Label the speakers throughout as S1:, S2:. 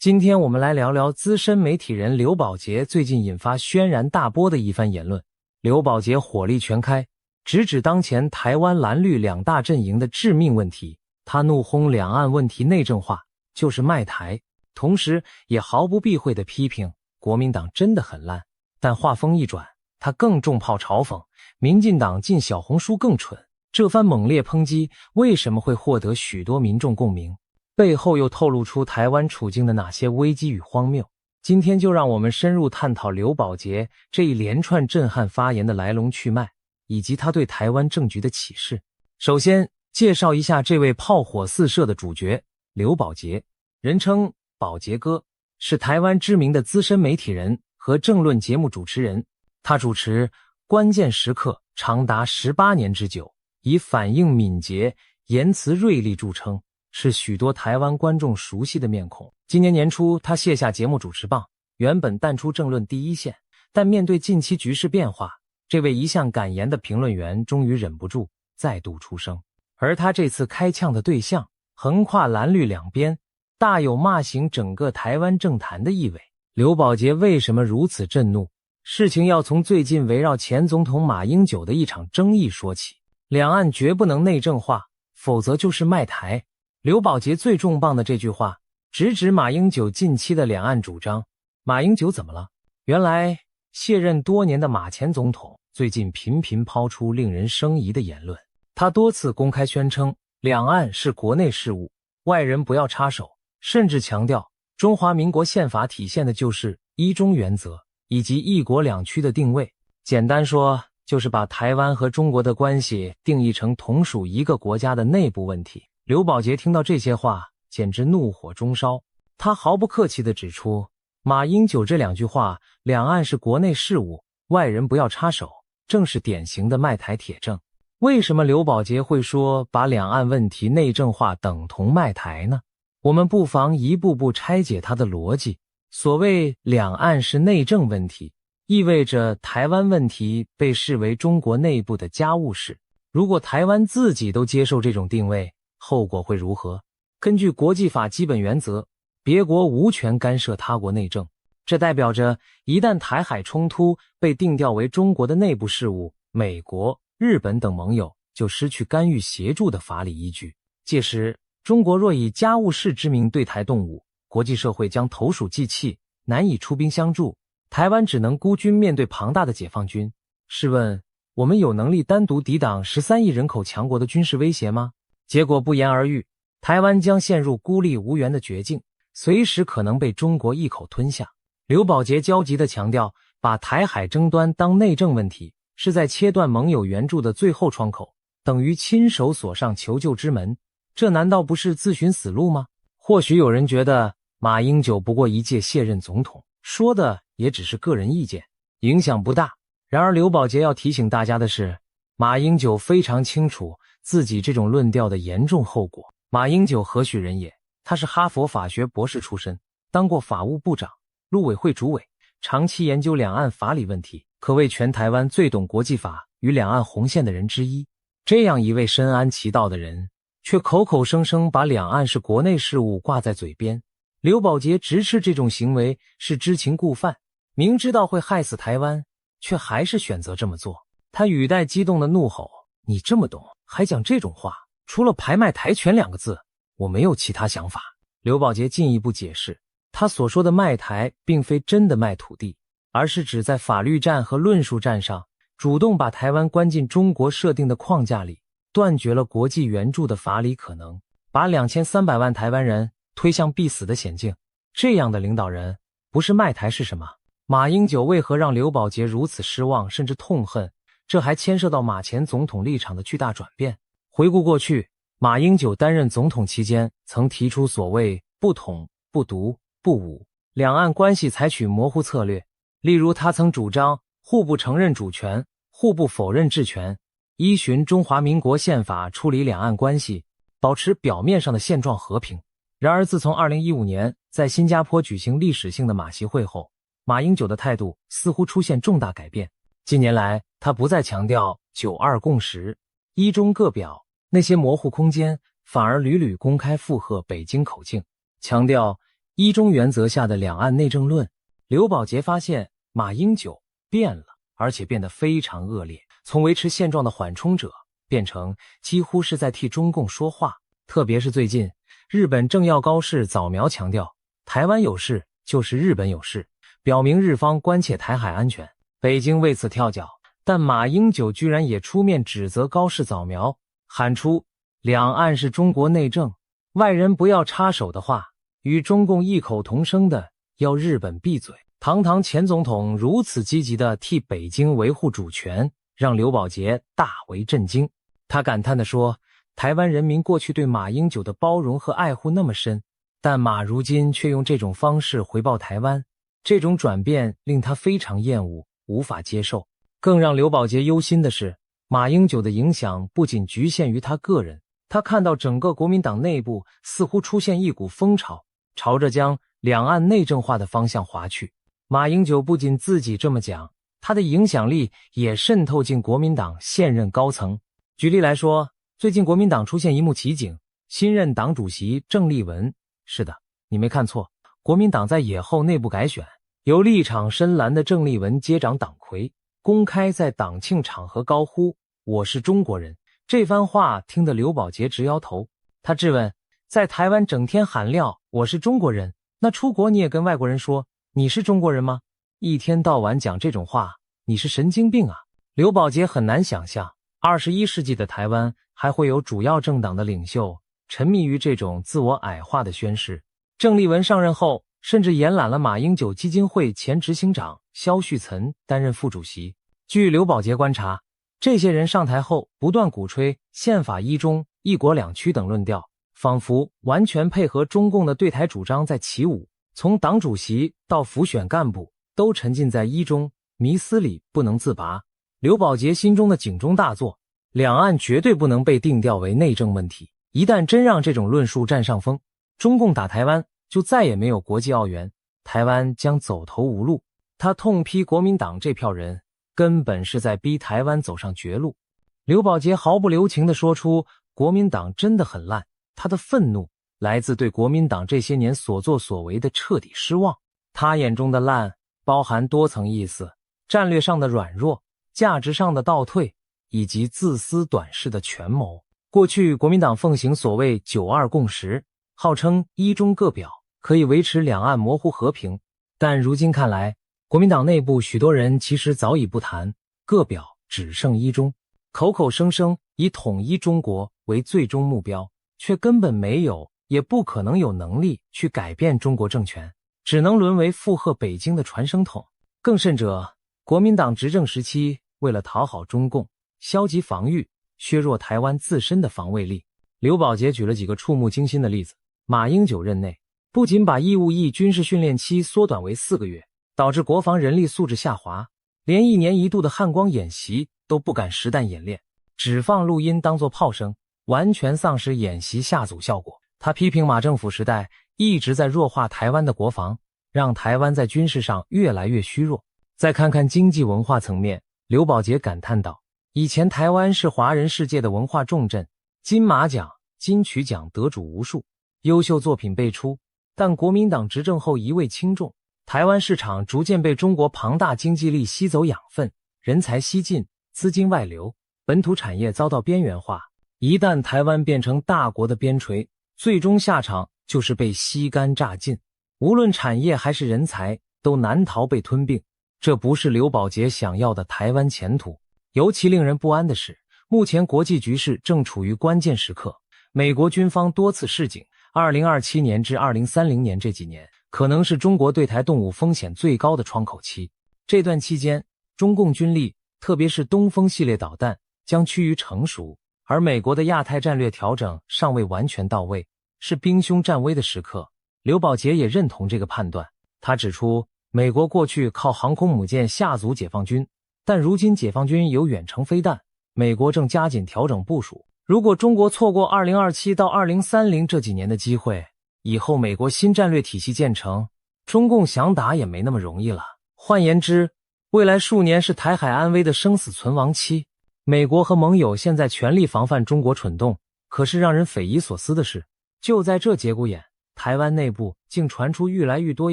S1: 今天我们来聊聊资深媒体人刘宝杰最近引发轩然大波的一番言论。刘宝杰火力全开，直指当前台湾蓝绿两大阵营的致命问题。他怒轰两岸问题内政化就是卖台，同时也毫不避讳地批评国民党真的很烂。但话锋一转，他更重炮嘲讽民进党进小红书更蠢。这番猛烈抨击为什么会获得许多民众共鸣？背后又透露出台湾处境的哪些危机与荒谬？今天就让我们深入探讨刘宝杰这一连串震撼发言的来龙去脉，以及他对台湾政局的启示。首先介绍一下这位炮火四射的主角刘宝杰，人称宝杰哥，是台湾知名的资深媒体人和政论节目主持人。他主持关键时刻长达18年之久，以反应敏捷、言辞锐利著称，是许多台湾观众熟悉的面孔。今年年初，他卸下节目主持棒，原本淡出政论第一线，但面对近期局势变化，这位一向敢言的评论员终于忍不住再度出声。而他这次开呛的对象横跨蓝绿两边，大有骂醒整个台湾政坛的意味。刘宝杰为什么如此震怒？事情要从最近围绕前总统马英九的一场争议说起。两岸绝不能内政化，否则就是卖台。刘宝杰最重磅的这句话直指马英九近期的两岸主张。马英九怎么了？原来卸任多年的马前总统最近频频抛出令人生疑的言论。他多次公开宣称两岸是国内事务，外人不要插手，甚至强调中华民国宪法体现的就是一中原则以及一国两区的定位。简单说，就是把台湾和中国的关系定义成同属一个国家的内部问题。刘宝杰听到这些话简直怒火中烧，他毫不客气地指出，马英九这两句话两岸是国内事务，外人不要插手，正是典型的卖台铁证。为什么刘宝杰会说把两岸问题内政化等同卖台呢？我们不妨一步步拆解他的逻辑。所谓两岸是内政问题，意味着台湾问题被视为中国内部的家务事。如果台湾自己都接受这种定位，后果会如何？根据国际法基本原则，别国无权干涉他国内政，这代表着一旦台海冲突被定调为中国的内部事务，美国、日本等盟友就失去干预协助的法理依据。届时，中国若以家务事之名对台动武，国际社会将投鼠忌器，难以出兵相助，台湾只能孤军面对庞大的解放军。试问，我们有能力单独抵挡13亿人口强国的军事威胁吗？结果不言而喻，台湾将陷入孤立无援的绝境，随时可能被中国一口吞下。刘宝杰焦急地强调，把台海争端当内政问题，是在切断盟友援助的最后窗口，等于亲手锁上求救之门，这难道不是自寻死路吗？或许有人觉得马英九不过一届卸任总统，说的也只是个人意见，影响不大。然而刘宝杰要提醒大家的是，马英九非常清楚自己这种论调的严重后果。马英九何许人也？他是哈佛法学博士出身，当过法务部长、陆委会主委，长期研究两岸法理问题，可谓全台湾最懂国际法与两岸红线的人之一。这样一位深谙其道的人，却口口声声把两岸是国内事务挂在嘴边。刘宝杰直斥这种行为是知情故犯，明知道会害死台湾，却还是选择这么做。他语带激动的怒吼，你这么懂，还讲这种话，除了排卖台权2个字，我没有其他想法。刘宝杰进一步解释，他所说的卖台并非真的卖土地，而是指在法律战和论述战上主动把台湾关进中国设定的框架里，断绝了国际援助的法理可能，把2300万台湾人推向必死的险境。这样的领导人不是卖台是什么？马英九为何让刘宝杰如此失望甚至痛恨？这还牵涉到马前总统立场的巨大转变。回顾过去，马英九担任总统期间曾提出所谓不统、不独、不武，两岸关系采取模糊策略。例如他曾主张互不承认主权，互不否认治权，依循中华民国宪法处理两岸关系，保持表面上的现状和平。然而自从2015年在新加坡举行历史性的马习会后，马英九的态度似乎出现重大改变。近年来，他不再强调9·2共识、一中各表那些模糊空间，反而屡屡公开附和北京口径，强调一中原则下的两岸内政论，刘宝杰发现马英九变了，而且变得非常恶劣，从维持现状的缓冲者变成几乎是在替中共说话。特别是最近，日本政要高市早苗强调，台湾有事就是日本有事，表明日方关切台海安全。北京为此跳脚，但马英九居然也出面指责高市早苗，喊出两岸是中国内政，外人不要插手的话，与中共异口同声的要日本闭嘴。堂堂前总统如此积极地替北京维护主权，让刘宝杰大为震惊。他感叹地说，台湾人民过去对马英九的包容和爱护那么深，但马如今却用这种方式回报台湾，这种转变令他非常厌恶，无法接受。更让刘宝杰忧心的是，马英九的影响不仅局限于他个人，他看到整个国民党内部似乎出现一股风潮，朝着将两岸内政化的方向滑去。马英九不仅自己这么讲，他的影响力也渗透进国民党现任高层。举例来说，最近国民党出现一幕奇景，新任党主席郑丽文，是的，你没看错，国民党在野后内部改选，由立场深蓝的郑丽文接掌党魁，公开在党庆场合高呼我是中国人。这番话听得刘宝杰直摇头，他质问，在台湾整天喊撂我是中国人，那出国你也跟外国人说你是中国人吗？一天到晚讲这种话，你是神经病啊！刘宝杰很难想象21世纪的台湾还会有主要政党的领袖沉迷于这种自我矮化的宣示。郑丽文上任后，甚至延揽了马英九基金会前执行长萧旭岑担任副主席。据刘宝杰观察，这些人上台后不断鼓吹宪法一中、一国两区等论调，仿佛完全配合中共的对台主张在起舞。从党主席到辅选干部都沉浸在一中迷思里不能自拔。刘宝杰心中的警钟大作，两岸绝对不能被定调为内政问题，一旦真让这种论述占上风，中共打台湾就再也没有国际奥援，台湾将走投无路。他痛批国民党这票人根本是在逼台湾走上绝路。刘宝杰毫不留情地说出国民党真的很烂，他的愤怒来自对国民党这些年所作所为的彻底失望。他眼中的烂包含多层意思，战略上的软弱，价值上的倒退，以及自私短视的权谋。过去国民党奉行所谓9·2共识，号称一中各表，可以维持两岸模糊和平，但如今看来，国民党内部许多人其实早已不谈各表，只剩一中，口口声声以统一中国为最终目标，却根本没有也不可能有能力去改变中国政权，只能沦为附和北京的传声筒。更甚者，国民党执政时期为了讨好中共，消极防御，削弱台湾自身的防卫力。刘宝杰举了几个触目惊心的例子。马英九任内，不仅把义务役军事训练期缩短为4个月，导致国防人力素质下滑，连1年1度的汉光演习都不敢实弹演练，只放录音当作炮声，完全丧失演习吓阻效果。他批评马政府时代一直在弱化台湾的国防，让台湾在军事上越来越虚弱。再看看经济文化层面，刘宝杰感叹道，以前台湾是华人世界的文化重镇，金马奖、金曲奖得主无数，优秀作品辈出，但国民党执政后一味轻重，台湾市场逐渐被中国庞大经济力吸走养分，人才西进，资金外流，本土产业遭到边缘化。一旦台湾变成大国的边陲，最终下场就是被吸干榨尽，无论产业还是人才都难逃被吞并。这不是刘宝杰想要的台湾前途。尤其令人不安的是，目前国际局势正处于关键时刻，美国军方多次示警，2027年至2030年这几年可能是中国对台动武风险最高的窗口期。这段期间，中共军力，特别是东风系列导弹将趋于成熟，而美国的亚太战略调整尚未完全到位，是兵凶战危的时刻。刘宝杰也认同这个判断，他指出，美国过去靠航空母舰吓阻解放军，但如今解放军有远程飞弹，美国正加紧调整部署。如果中国错过2027到2030这几年的机会，以后美国新战略体系建成，中共想打也没那么容易了。换言之，未来数年是台海安危的生死存亡期。美国和盟友现在全力防范中国蠢动，可是让人匪夷所思的是，就在这节骨眼，台湾内部竟传出愈来愈多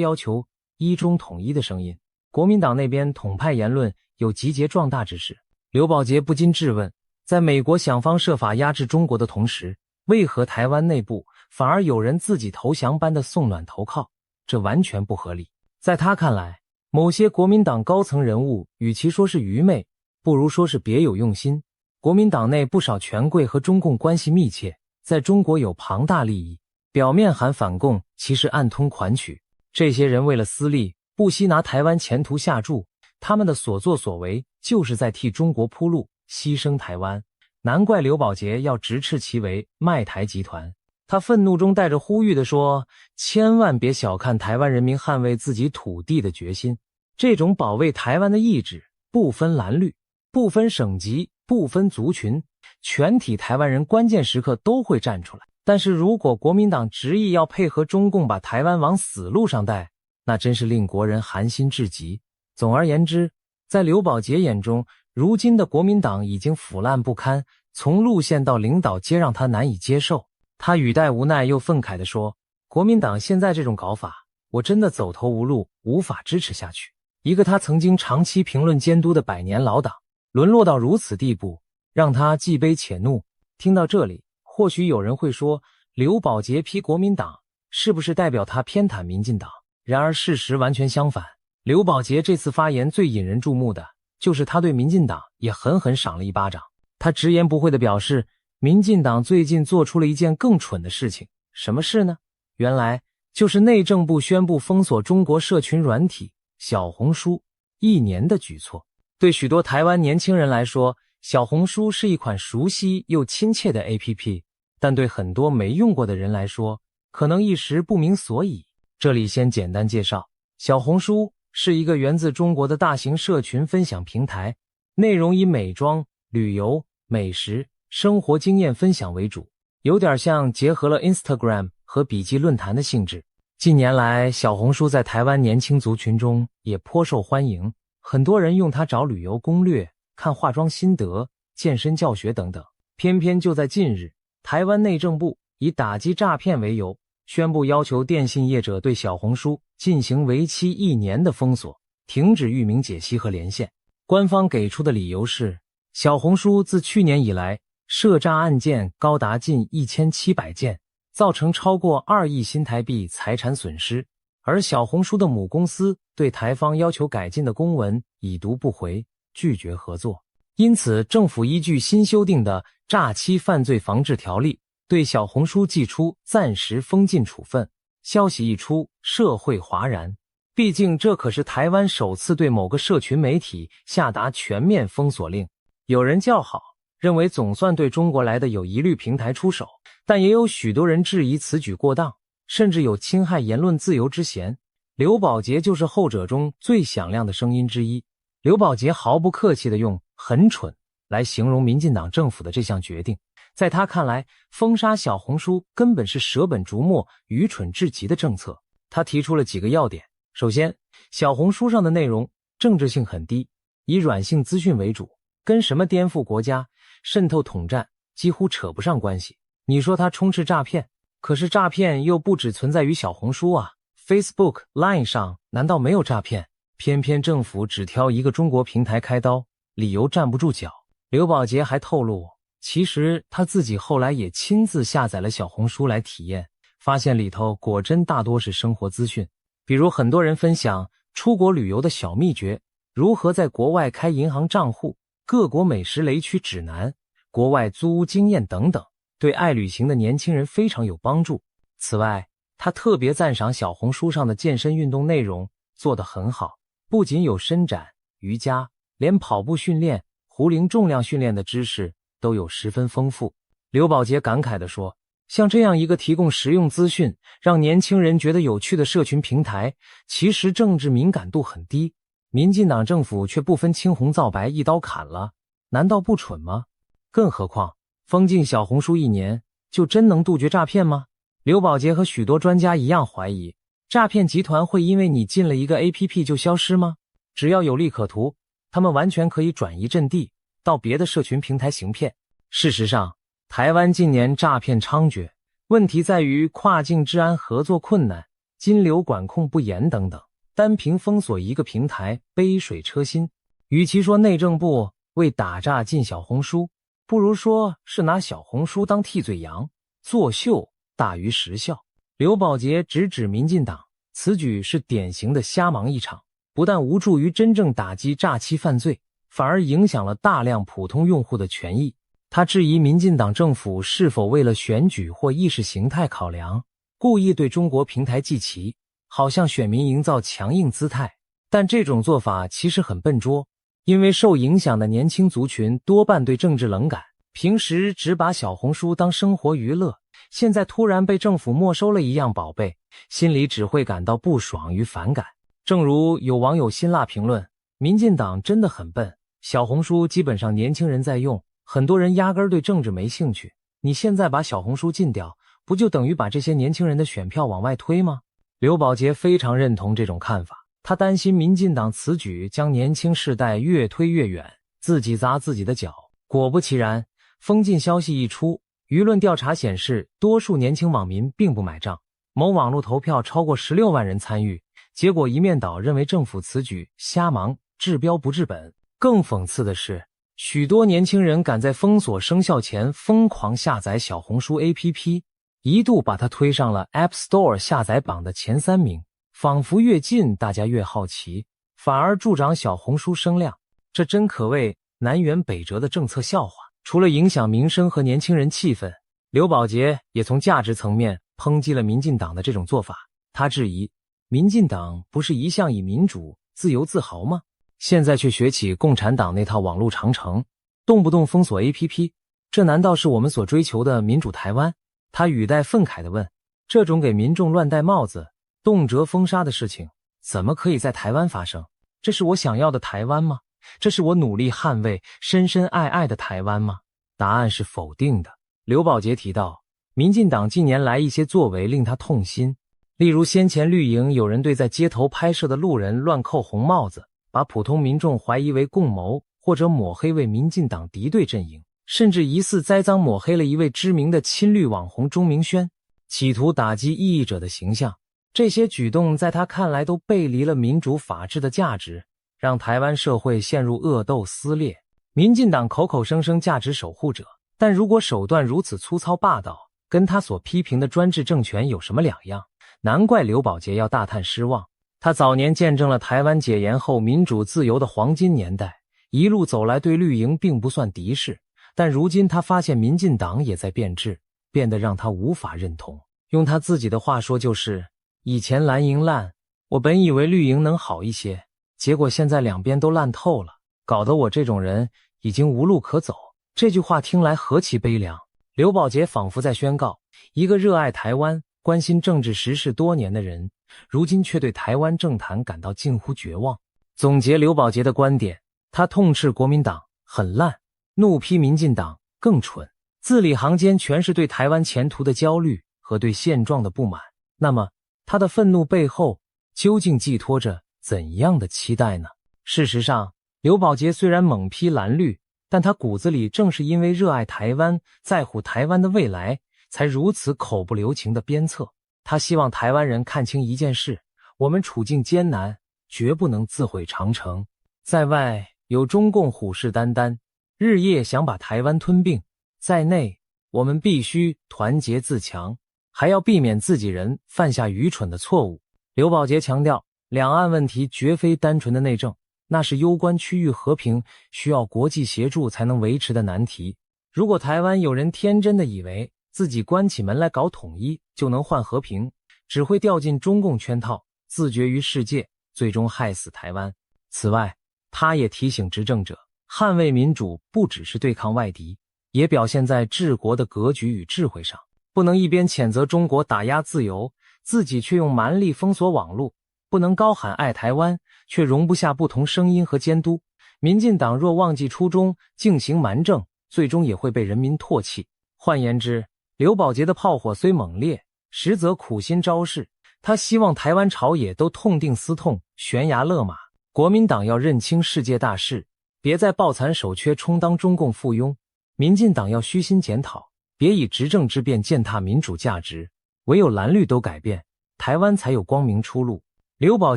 S1: 要求一中统一的声音，国民党那边统派言论有集结壮大之势。刘宝杰不禁质问，在美国想方设法压制中国的同时，为何台湾内部反而有人自己投降般的送暖投靠？这完全不合理。在他看来，某些国民党高层人物与其说是愚昧，不如说是别有用心。国民党内不少权贵和中共关系密切，在中国有庞大利益，表面喊反共，其实暗通款曲。这些人为了私利，不惜拿台湾前途下注，他们的所作所为就是在替中国铺路，牺牲台湾。难怪刘宝杰要直斥其为卖台集团。他愤怒中带着呼吁地说，千万别小看台湾人民捍卫自己土地的决心，这种保卫台湾的意志不分蓝绿，不分省级，不分族群，全体台湾人关键时刻都会站出来。但是如果国民党执意要配合中共把台湾往死路上带，那真是令国人寒心至极。总而言之，在刘宝杰眼中，如今的国民党已经腐烂不堪，从路线到领导皆让他难以接受。他语带无奈又愤慨地说，国民党现在这种搞法，我真的走投无路，无法支持下去。一个他曾经长期评论监督的百年老党，沦落到如此地步，让他既悲且怒。听到这里，或许有人会说，刘宝杰批国民党是不是代表他偏袒民进党？然而事实完全相反，刘宝杰这次发言最引人注目的就是他对民进党也狠狠赏了一巴掌。他直言不讳地表示，民进党最近做出了一件更蠢的事情。什么事呢？原来就是内政部宣布封锁中国社群软体小红书1年的举措。对许多台湾年轻人来说，小红书是一款熟悉又亲切的 APP， 但对很多没用过的人来说，可能一时不明所以。这里先简单介绍，小红书是一个源自中国的大型社群分享平台，内容以美妆、旅游、美食、生活经验分享为主，有点像结合了 Instagram 和笔记论坛的性质。近年来，小红书在台湾年轻族群中也颇受欢迎，很多人用它找旅游攻略、看化妆心得、健身教学等等。偏偏就在近日，台湾内政部以打击诈骗为由，宣布要求电信业者对小红书进行为期1年的封锁，停止域名解析和连线。官方给出的理由是，小红书自去年以来涉诈案件高达近1700件，造成超过2亿新台币财产损失，而小红书的母公司对台方要求改进的公文已读不回，拒绝合作。因此，政府依据新修订的诈欺犯罪防治条例，对小红书祭出暂时封禁处分。消息一出，社会哗然。毕竟这可是台湾首次对某个社群媒体下达全面封锁令。有人叫好，认为总算对中国来的有疑虑平台出手，但也有许多人质疑此举过当，甚至有侵害言论自由之嫌。刘宝杰就是后者中最响亮的声音之一。刘宝杰毫不客气地用很蠢来形容民进党政府的这项决定。在他看来，封杀小红书根本是舍本逐末、愚蠢至极的政策。他提出了几个要点。首先，小红书上的内容政治性很低，以软性资讯为主，跟什么颠覆国家、渗透统战几乎扯不上关系。你说它充斥诈骗，可是诈骗又不只存在于小红书啊， Facebook、Line 上难道没有诈骗？偏偏政府只挑一个中国平台开刀，理由站不住脚。刘宝杰还透露，其实他自己后来也亲自下载了小红书来体验，发现里头果真大多是生活资讯，比如很多人分享出国旅游的小秘诀，如何在国外开银行账户，各国美食雷区指南，国外租屋经验等等，对爱旅行的年轻人非常有帮助。此外，他特别赞赏小红书上的健身运动内容做得很好，不仅有伸展、瑜伽，连跑步训练、壶铃重量训练的知识都有十分丰富。刘宝杰感慨地说，像这样一个提供实用资讯，让年轻人觉得有趣的社群平台，其实政治敏感度很低，民进党政府却不分青红皂白一刀砍了，难道不蠢吗？更何况，封禁小红书1年，就真能杜绝诈骗吗？刘宝杰和许多专家一样怀疑，诈骗集团会因为你进了一个 APP 就消失吗？只要有利可图，他们完全可以转移阵地，到别的社群平台行骗。事实上，台湾近年诈骗猖獗，问题在于跨境治安合作困难、金流管控不严等等。单凭封锁一个平台，杯水车薪。与其说内政部为打诈禁小红书，不如说是拿小红书当替罪羊，作秀大于实效。刘宝杰直指民进党，此举是典型的瞎忙一场，不但无助于真正打击诈欺犯罪，反而影响了大量普通用户的权益。他质疑民进党政府是否为了选举或意识形态考量，故意对中国平台祭旗，好向选民营造强硬姿态。但这种做法其实很笨拙，因为受影响的年轻族群多半对政治冷感，平时只把小红书当生活娱乐，现在突然被政府没收了一样宝贝，心里只会感到不爽与反感。正如有网友辛辣评论，民进党真的很笨，小红书基本上年轻人在用，很多人压根儿对政治没兴趣，你现在把小红书禁掉，不就等于把这些年轻人的选票往外推吗？刘宝杰非常认同这种看法，他担心民进党此举将年轻世代越推越远，自己砸自己的脚。果不其然，封禁消息一出，舆论调查显示，多数年轻网民并不买账。某网络投票超过16万人参与，结果一面倒认为政府此举瞎忙，治标不治本。更讽刺的是，许多年轻人赶在封锁生效前疯狂下载小红书 APP， 一度把它推上了 App Store 下载榜的前3名，仿佛越近大家越好奇，反而助长小红书声量。这真可谓南辕北辙的政策笑话。除了影响民生和年轻人气氛，刘宝杰也从价值层面抨击了民进党的这种做法。他质疑，民进党不是一向以民主、自由自豪吗？现在却学起共产党那套网路长城，动不动封锁 APP， 这难道是我们所追求的民主台湾？他语带愤慨地问，这种给民众乱戴帽子、动辄封杀的事情，怎么可以在台湾发生？这是我想要的台湾吗？这是我努力捍卫、深深爱爱的台湾吗？答案是否定的。刘宝杰提到，民进党近年来一些作为令他痛心，例如先前绿营有人对在街头拍摄的路人乱扣红帽子，把普通民众怀疑为共谋或者抹黑为民进党敌对阵营，甚至疑似栽赃抹黑了一位知名的亲绿网红钟明轩，企图打击异议者的形象。这些举动在他看来都背离了民主法治的价值，让台湾社会陷入恶斗撕裂。民进党口口声声价值守护者，但如果手段如此粗糙霸道，跟他所批评的专制政权有什么两样？难怪刘宝杰要大叹失望。他早年见证了台湾解严后民主自由的黄金年代，一路走来对绿营并不算敌视，但如今他发现民进党也在变质，变得让他无法认同。用他自己的话说就是，以前蓝营烂，我本以为绿营能好一些，结果现在两边都烂透了，搞得我这种人已经无路可走。这句话听来何其悲凉。刘宝杰仿佛在宣告，一个热爱台湾、关心政治时事多年的人，如今却对台湾政坛感到近乎绝望。总结刘宝杰的观点，他痛斥国民党很烂，怒批民进党更蠢，字里行间全是对台湾前途的焦虑和对现状的不满。那么他的愤怒背后究竟寄托着怎样的期待呢？事实上，刘宝杰虽然猛批蓝绿，但他骨子里正是因为热爱台湾、在乎台湾的未来，才如此口不留情的鞭策。他希望台湾人看清一件事，我们处境艰难，绝不能自毁长城。在外有中共虎视眈眈，日夜想把台湾吞并，在内我们必须团结自强，还要避免自己人犯下愚蠢的错误。刘宝杰强调，两岸问题绝非单纯的内政，那是攸关区域和平，需要国际协助才能维持的难题。如果台湾有人天真的以为自己关起门来搞统一就能换和平，只会掉进中共圈套，自绝于世界，最终害死台湾。此外，他也提醒执政者，捍卫民主不只是对抗外敌，也表现在治国的格局与智慧上，不能一边谴责中国打压自由，自己却用蛮力封锁网络，不能高喊爱台湾，却容不下不同声音和监督。民进党若忘记初衷，竞行蛮政，最终也会被人民唾弃。换言之，刘宝杰的炮火虽猛烈，实则苦心招式。他希望台湾朝野都痛定思痛，悬崖勒马。国民党要认清世界大势，别再抱残守缺充当中共附庸。民进党要虚心检讨，别以执政之便践踏民主价值，唯有蓝绿都改变，台湾才有光明出路。刘宝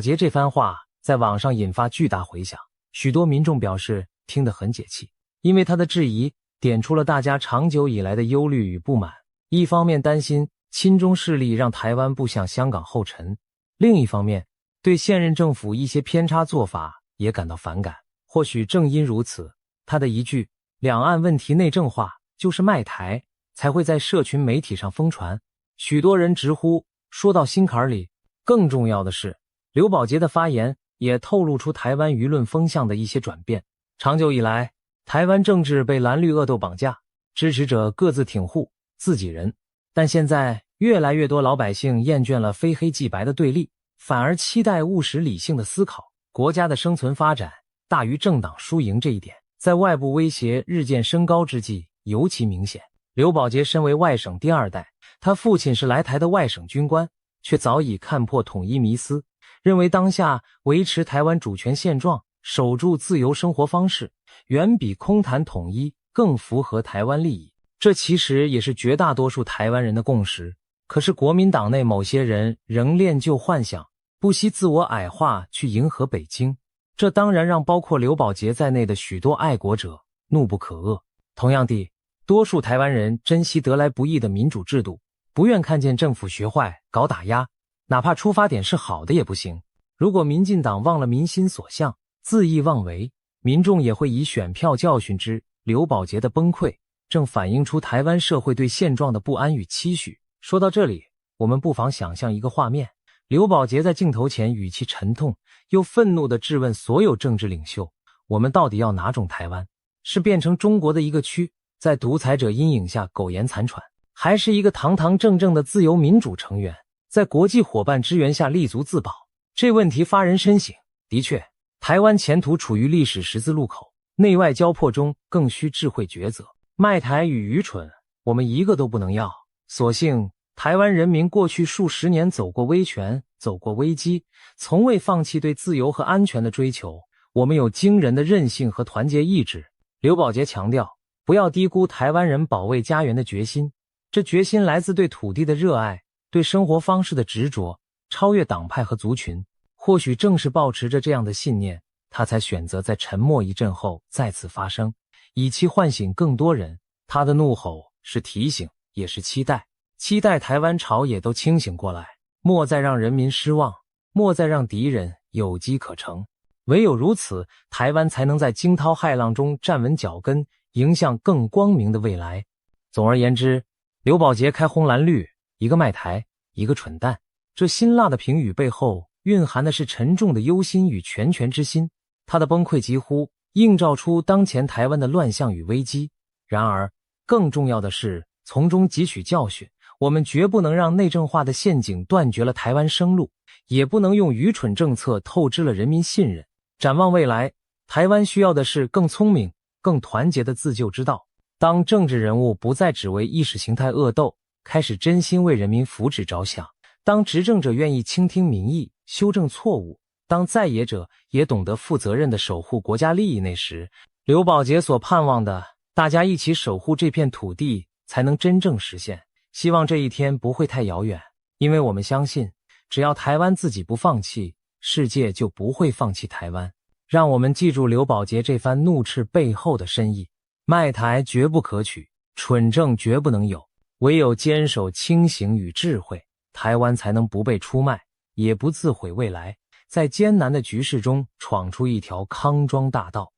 S1: 杰这番话在网上引发巨大回响，许多民众表示听得很解气，因为他的质疑点出了大家长久以来的忧虑与不满。一方面担心亲中势力让台湾步向香港后尘，另一方面对现任政府一些偏差做法也感到反感。或许正因如此，他的一句两岸问题内政化就是卖台才会在社群媒体上疯传，许多人直呼说到心坎里。更重要的是，刘宝杰的发言也透露出台湾舆论风向的一些转变。长久以来，台湾政治被蓝绿恶斗绑架，支持者各自挺护自己人，但现在越来越多老百姓厌倦了非黑即白的对立，反而期待务实理性的思考。国家的生存发展大于政党输赢这一点，在外部威胁日渐升高之际尤其明显。刘宝杰身为外省第二代，他父亲是来台的外省军官，却早已看破统一迷思，认为当下维持台湾主权现状，守住自由生活方式，远比空谈统一更符合台湾利益。这其实也是绝大多数台湾人的共识。可是国民党内某些人仍恋旧幻想，不惜自我矮化去迎合北京，这当然让包括刘宝杰在内的许多爱国者怒不可遏。同样地，多数台湾人珍惜得来不易的民主制度，不愿看见政府学坏搞打压，哪怕出发点是好的也不行。如果民进党忘了民心所向，恣意妄为，民众也会以选票教训之。刘宝杰的崩溃正反映出台湾社会对现状的不安与期许。说到这里，我们不妨想象一个画面，刘宝杰在镜头前语气沉痛又愤怒地质问所有政治领袖，我们到底要哪种台湾？是变成中国的一个区，在独裁者阴影下苟延残喘，还是一个堂堂正正的自由民主成员，在国际伙伴支援下立足自保？这问题发人深省。的确，台湾前途处于历史十字路口，内外交迫中更需智慧抉择。卖台与愚蠢，我们一个都不能要。所幸台湾人民过去数十年走过威权，走过危机，从未放弃对自由和安全的追求。我们有惊人的韧性和团结意志。刘宝杰强调，不要低估台湾人保卫家园的决心，这决心来自对土地的热爱，对生活方式的执着，超越党派和族群。或许正是抱持着这样的信念，他才选择在沉默一阵后再次发声，以期唤醒更多人。他的怒吼是提醒，也是期待，期待台湾朝野都清醒过来，莫再让人民失望，莫再让敌人有机可乘。唯有如此，台湾才能在惊涛骇浪中站稳脚跟，迎向更光明的未来。总而言之，刘宝杰开轰蓝绿，一个卖台，一个蠢蛋，这辛辣的评语背后蕴含的是沉重的忧心与全权之心。他的崩溃几乎映照出当前台湾的乱象与危机。然而更重要的是从中汲取教训，我们绝不能让内政化的陷阱断绝了台湾生路，也不能用愚蠢政策透支了人民信任。展望未来，台湾需要的是更聪明、更团结的自救之道。当政治人物不再只为意识形态恶斗，开始真心为人民福祉着想，当执政者愿意倾听民意，修正错误，当在野者也懂得负责任地守护国家利益那时，刘宝杰所盼望的大家一起守护这片土地才能真正实现。希望这一天不会太遥远，因为我们相信，只要台湾自己不放弃，世界就不会放弃台湾。让我们记住刘宝杰这番怒斥背后的深意：卖台绝不可取，蠢政绝不能有，唯有坚守清醒与智慧，台湾才能不被出卖，也不自毁未来，在艰难的局势中闯出一条康庄大道。